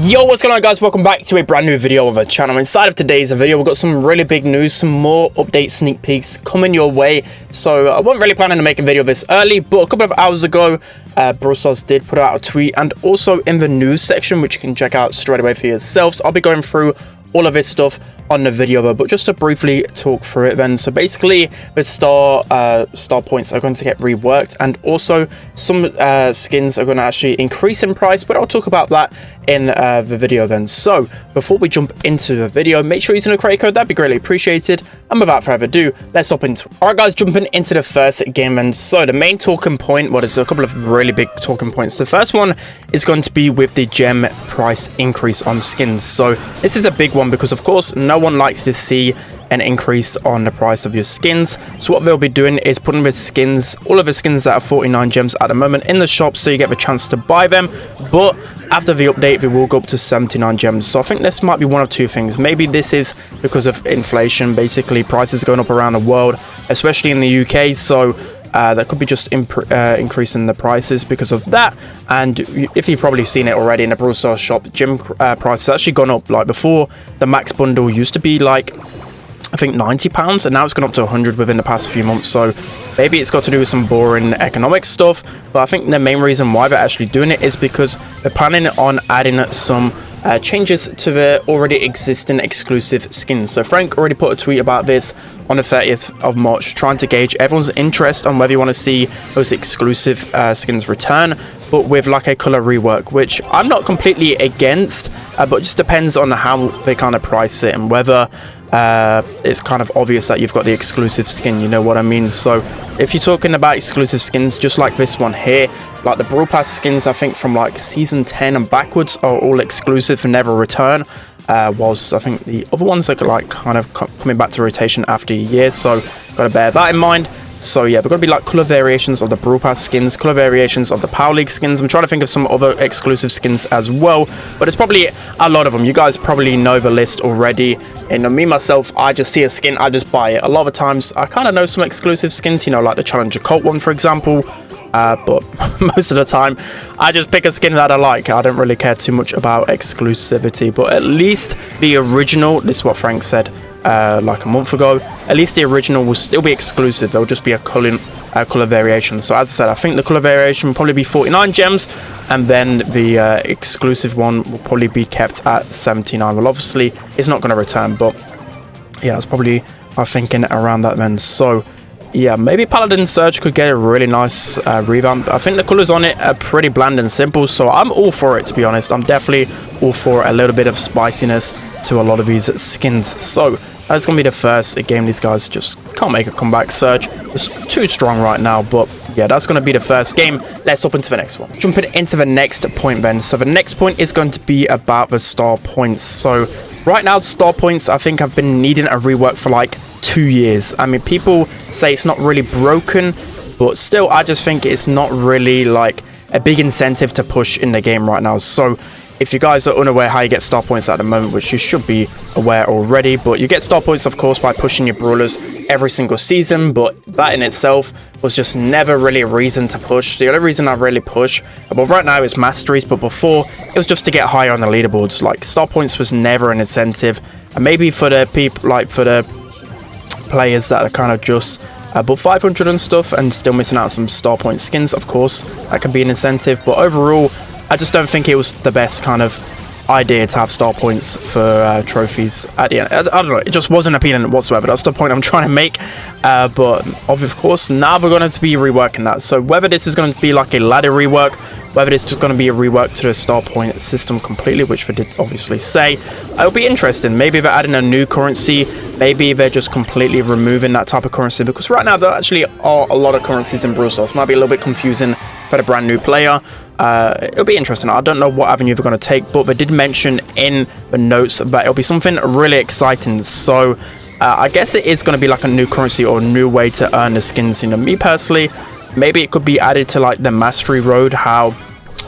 Yo, what's going on, guys? Welcome back to a brand new video of our channel. Inside of today's video, we've got some really big news, some more update sneak peeks coming your way. So I wasn't really planning to make a video this early, but a couple of hours ago Brawl did put out a tweet, and also in the news section, which you can check out straight away for yourselves. I'll be going through all of this stuff on the video, but just to briefly talk through it then. So basically the star points are going to get reworked, and also some skins are going to actually increase in price, but I'll talk about that in the video then. So before we jump into the video, make sure you're using a creator code, that'd be greatly appreciated. And without further ado, let's hop into it. Alright guys, jumping into the first game. And so the main talking point, well, there's a couple of really big talking points. The first one is going to be with the gem price increase on skins. So this is a big one because of course no one likes to see an increase on the price of your skins. So what they'll be doing is putting the skins, all of the skins that are 49 gems at the moment, in the shop, so you get the chance to buy them. But after the update, they will go up to 79 gems. So I think this might be one of two things. Maybe this is because of inflation, basically prices going up around the world, especially in the UK. So that could be just increasing the prices because of that. And if you've probably seen it already in the Brawl Stars shop, gem prices actually gone up. Like before, the max bundle used to be like, I think £90, and now it's gone up to 100 within the past few months. So maybe it's got to do with some boring economic stuff, but I think the main reason why they're actually doing it is because they're planning on adding some changes to the already existing exclusive skins. So Frank already put a tweet about this on the 30th of March, trying to gauge everyone's interest on whether you want to see those exclusive skins return, but with like a color rework, which I'm not completely against, but it just depends on how they kind of price it and whether it's kind of obvious that you've got the exclusive skin, you know what I mean? So if you're talking about exclusive skins just like this one here, like the Brawl Pass skins, I think from like season 10 and backwards are all exclusive and never return, whilst I think the other ones are like kind of coming back to rotation after a year. So got to bear that in mind. So yeah, there's going to be like color variations of the Brawl Pass skins, color variations of the Power League skins. I'm trying to think of some other exclusive skins as well, but it's probably a lot of them. You guys probably know the list already. And me myself, I just see a skin, I just buy it. A lot of times I kind of know some exclusive skins, you know, like the Challenger Colt one, for example. But most of the time I just pick a skin that I like. I don't really care too much about exclusivity, but at least the original, this is what Frank said like a month ago, at least the original will still be exclusive. There'll just be a color variation. So as I said, I think the color variation will probably be 49 gems, and then the exclusive one will probably be kept at 79. Well, obviously it's not going to return, but yeah, that's probably my thinking around that then. So yeah, maybe Paladin Surge could get a really nice revamp. I think the colors on it are pretty bland and simple, so I'm all for it, to be honest. I'm definitely all for a little bit of spiciness to a lot of these skins. So that's going to be the first game. These guys just can't make a comeback. Surge is too strong right now, but yeah, that's going to be the first game. Let's hop into the next one. Jumping into the next point then. So the next point is going to be about the star points. So right now, star points, I think, have been needing a rework for like 2 years. I mean, people say it's not really broken, but still, I just think it's not really like a big incentive to push in the game right now. So if you guys are unaware how you get star points at the moment, which you should be aware already, but you get star points, of course, by pushing your brawlers every single season. But that in itself was just never really a reason to push. The only reason I really push, well, right now is masteries, but before it was just to get higher on the leaderboards. Like star points was never an incentive, and maybe for the people, like for the players that are kind of just above 500 and stuff and still missing out on some star point skins, of course that can be an incentive. But overall, I just don't think it was the best kind of idea to have star points for trophies at the end. I don't know, it just wasn't appealing whatsoever. That's the point I'm trying to make. But of course, now we're going to be reworking that. So whether this is going to be like a ladder rework, whether it's just going to be a rework to the star point system completely, which they did obviously say, it'll be interesting. Maybe they're adding a new currency, maybe they're just completely removing that type of currency, because right now there actually are a lot of currencies in Brawl Stars. Might be a little bit confusing for the brand new player. It'll be interesting. I don't know what avenue they're going to take, but they did mention in the notes that it'll be something really exciting. So I guess it is going to be like a new currency or a new way to earn the skins. You know, me personally, maybe it could be added to like the mastery road, how,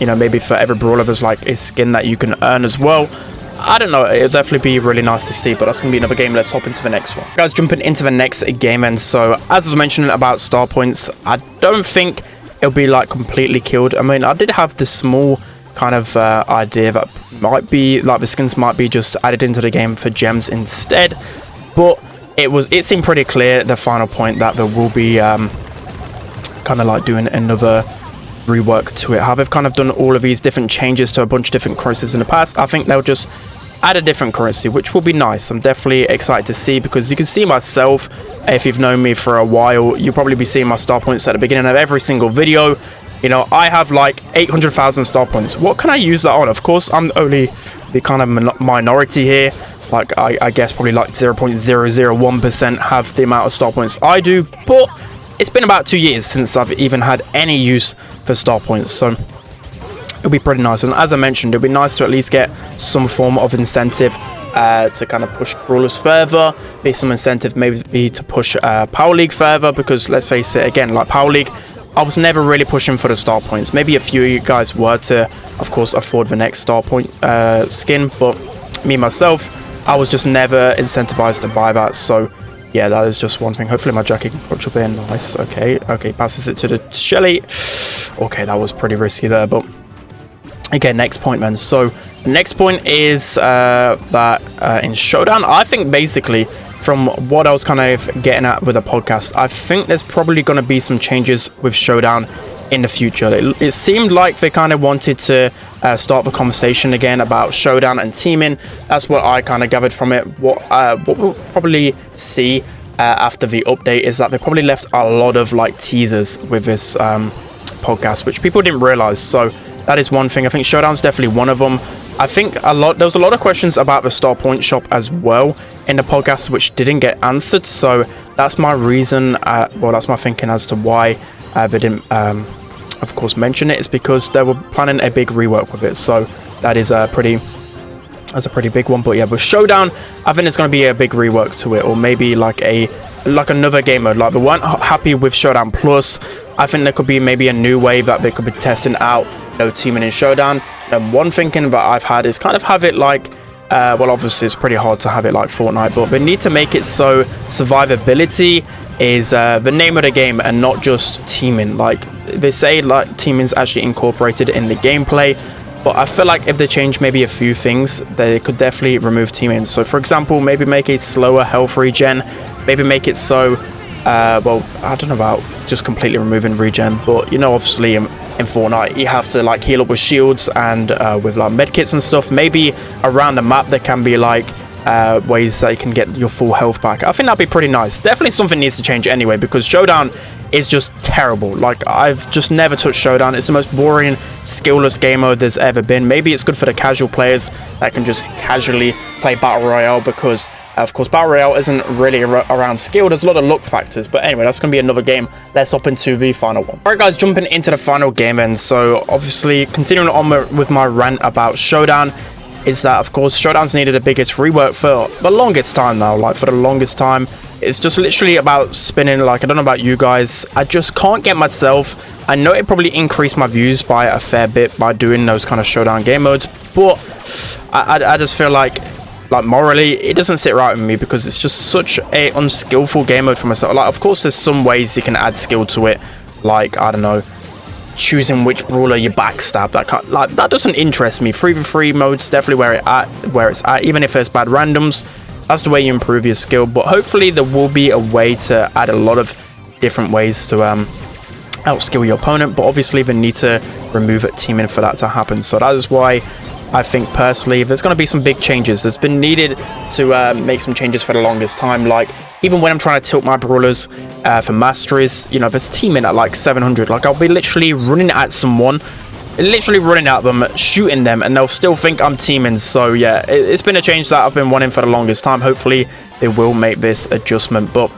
you know, maybe for every brawler there's like a skin that you can earn as well. I don't know, it'll definitely be really nice to see, but that's going to be another game. Let's hop into the next one. Guys, jumping into the next game, and so as I was mentioning about star points, I don't think it'll be like completely killed. I mean, I did have this small kind of idea that might be like the skins might be just added into the game for gems instead, but it seemed pretty clear the final point that there will be kind of like doing another rework to it. How they've kind of done all of these different changes to a bunch of different currencies in the past, I think they'll just add a different currency, which will be nice. I'm definitely excited to see, because you can see myself, if you've known me for a while, you'll probably be seeing my star points at the beginning of every single video. You know, I have like 800,000 star points. What can I use that on? Of course, I'm only the kind of minority here. Like, I guess probably like 0.001% have the amount of star points I do, but it's been about 2 years since I've even had any use for star points, so it'll be pretty nice. And as I mentioned, it'll be nice to at least get some form of incentive to kind of push brawlers further, be some incentive maybe to push Power League further, because let's face it, again, like Power League, I was never really pushing for the star points. Maybe a few of you guys were to, of course, afford the next star point skin, but me myself, I was just never incentivized to buy that. So yeah, that is just one thing. Hopefully my Jackie can punch up in. Nice. Okay, passes it to the Shelly. Okay, that was pretty risky there, but again, next point, man. So the next point is that in Showdown, I think basically from what I was kind of getting at with the podcast, I think there's probably going to be some changes with Showdown in the future. It seemed like they kind of wanted to start the conversation again about Showdown and teaming. That's what I kind of gathered from it. What we'll probably see after the update is that they probably left a lot of like teasers with this podcast, which people didn't realize. So that is one thing. I think Showdown's definitely one of them. I think there was a lot of questions about the Star Point shop as well in the podcast, which didn't get answered. So that's my reason. Well, that's my thinking as to why they didn't, of course, mention it. Is because they were planning a big rework with it. So that is a pretty big one. But yeah, with Showdown, I think there's going to be a big rework to it, or maybe like another game mode. Like they weren't happy with Showdown Plus. I think there could be maybe a new wave that they could be testing out. No teaming in Showdown. And one thinking that I've had is kind of have it like, well, obviously it's pretty hard to have it like Fortnite, but they need to make it so survivability is the name of the game and not just teaming. Like they say, like teaming is actually incorporated in the gameplay, but I feel like if they change maybe a few things, they could definitely remove teaming. So for example, maybe make a slower health regen, maybe make it so well, I don't know about just completely removing regen, but you know, obviously in Fortnite you have to like heal up with shields and with like medkits and stuff. Maybe around the map there can be like ways that you can get your full health back. I think that'd be pretty nice. Definitely something needs to change anyway, because Showdown is just terrible. Like I've just never touched Showdown. It's the most boring, skillless game mode there's ever been. Maybe it's good for the casual players that can just casually play Battle Royale, because of course Battle Royale isn't really around skill. There's a lot of luck factors, but anyway, that's going to be another game. Let's hop into the final one. Alright guys, jumping into the final game, and so obviously continuing on with my rant about Showdown is that of course Showdown's needed the biggest rework for the longest time now. Like for the longest time, it's just literally about spinning. Like I don't know about you guys, I just can't get myself. I know it probably increased my views by a fair bit by doing those kind of Showdown game modes, but I just feel like morally it doesn't sit right with me, because it's just such a unskillful game mode for myself. Like of course there's some ways you can add skill to it, like I don't know, choosing which brawler you backstab. That doesn't interest me. 3v3 mode's definitely where it's at, even if there's bad randoms. That's the way you improve your skill, but hopefully there will be a way to add a lot of different ways to outskill your opponent, but obviously they need to remove teaming for that to happen. So that is why I think personally there's going to be some big changes. There's been needed to make some changes for the longest time. Like even when I'm trying to tilt my brawlers for masteries, you know, there's teaming at like 700. Like I'll be literally running at someone, literally running at them, shooting them, and they'll still think I'm teaming. So yeah, it's been a change that I've been wanting for the longest time. Hopefully they will make this adjustment. But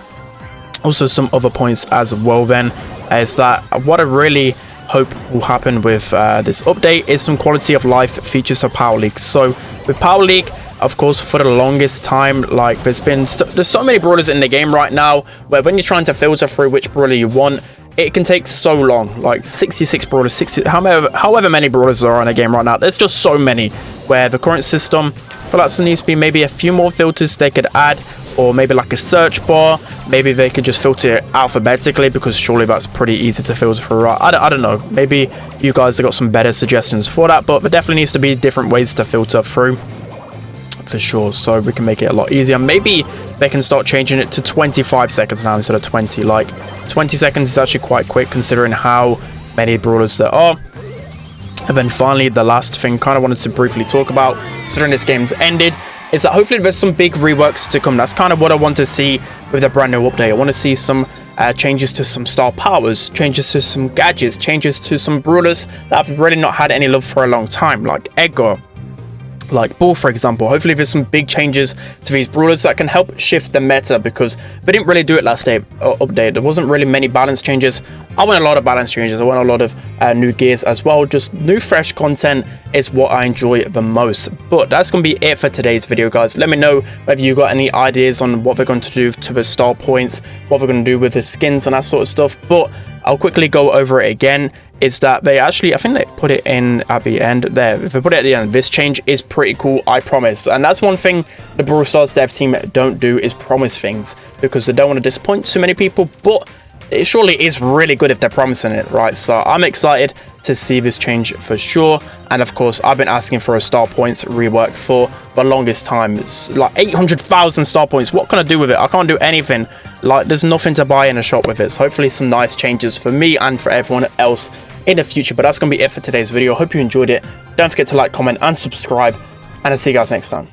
also some other points as well then is that what I really hope will happen with this update is some quality of life features for Power League. So with Power League, of course, for the longest time, like there's so many brawlers in the game right now where when you're trying to filter through which brawler you want, it can take so long. Like 66 brawlers, 60 however many brawlers there are in the game right now, there's just so many, where the current system, I feel like there needs to be maybe a few more filters they could add, or maybe like a search bar. Maybe they could just filter it alphabetically, because surely that's pretty easy to filter through, right? I don't know. Maybe you guys have got some better suggestions for that, but there definitely needs to be different ways to filter through for sure, so we can make it a lot easier. Maybe they can start changing it to 25 seconds now instead of 20. Like 20 seconds is actually quite quick considering how many brawlers there are. And then finally, the last thing kind of wanted to briefly talk about, considering this game's ended, is that hopefully there's some big reworks to come. That's kind of what I want to see with the brand new update. I want to see some changes to some star powers, changes to some gadgets, changes to some brawlers that have really not had any love for a long time, like Edgar, like Brawl, for example. Hopefully there's some big changes to these brawlers that can help shift the meta, because they didn't really do it last update. There wasn't really many balance changes. I want a lot of balance changes. I want a lot of new gears as well. Just new fresh content is what I enjoy the most. But that's going to be it for today's video, guys. Let me know whether you got any ideas on what they're going to do to the star points, what they're going to do with the skins and that sort of stuff. But I'll quickly go over it again. Is that they actually, I think they put it in at the end there. If they put it at the end, this change is pretty cool, I promise. And that's one thing the Brawl Stars dev team don't do, is promise things, because they don't want to disappoint too many people. But it surely is really good if they're promising it, right? So I'm excited to see this change for sure. And of course, I've been asking for a star points rework for the longest time. It's like 800,000 star points. What can I do with it? I can't do anything. Like, there's nothing to buy in a shop with it. So hopefully some nice changes for me and for everyone else in the future. But that's going to be it for today's video. Hope you enjoyed it. Don't forget to like, comment and subscribe, and I'll see you guys next time.